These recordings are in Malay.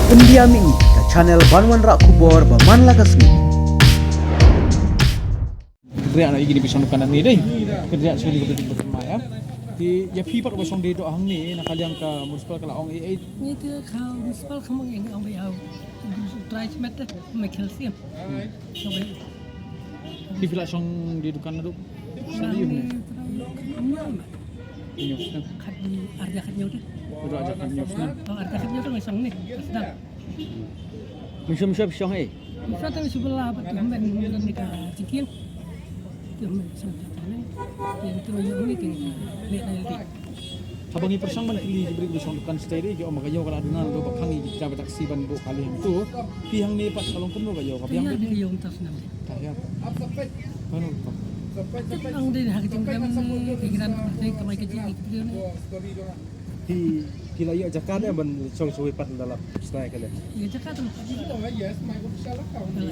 Pendiami ke channel Banwan Rak Kubor Baman Lagasmi. Kerja lagi gini pisang kanan ni deh. Kerja sekali ke betul ya. Di ya pi pak besong di doang ni nak kalian ke municipal ke laong ai. Ni tu kau municipal kamu yang ang bayau. Try smet me calcium. So Di villa song di dukan tu. Sali ni. Inyos na. kat di arja kat nyaw tu. Udah ajak kan inyos na. Oh arja kat nyaw tu mesong ni. Sedang. Misal pisang eh. Misal tu sebelah betul men ni ka cikin. Tu men sampai yang tu yang ni kan lihat nanti. Habang ipersang man ili diberi besong dukan stay di jo magayo kala adunan do bakhangi jabat taksi ban bo kali yang tu. Pihang ni pas kalong penuh gayo ka Yang pihang ni ni. yang tas nam. Kaya. Ano pa? Ang din hak jengkam ni pikiran ni kamai kecil gitu ni. Di kilaya Jakarta ban song suwi pat dalam snack kan. Ya cakap tu. Kalau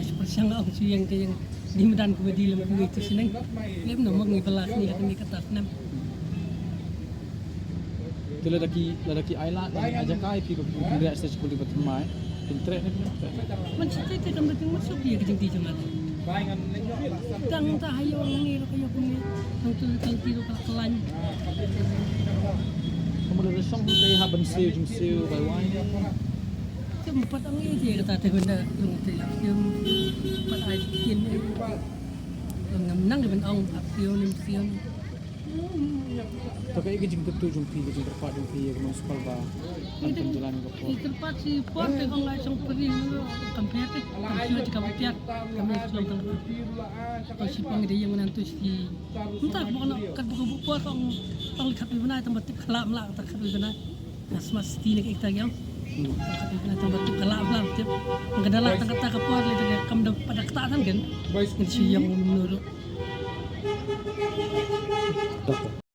seperti yang yang di medan di lembu itu seneng. Lem nomor ni belas ni akan di kertas nam. Kila laki Ayla ajak kai pi ko kerja stage kulit bertemai. Pintre ni. Macam tu kan betul masuk dia ke jengti cuma. Tang tak hayo orang ni kayo punya. Untuk kalti tu kelan. Kemudian resong dari haban seo jung seo by wine. Tempat ang ini dia kata benda yung tempat ay kin ngam di ben ong apio nim siam. Tapi ini jeng ketu jung pi jeng terpat jung pi yang municipal ba. Antum jalan ko po. Tempat si port kong ay song peri kampete. Kami jika butiak kami selong kan. Kalau si pang dia yang menantu si. Entah bukan kat buku port kong lihat di mana tempat kelak melak tak kat di mana. Mas tinik kita yang. Kata tempat tu kelak belang tiap mengendala tangkap kapal itu dia kam pada ketatan kan. Yang yang menurut.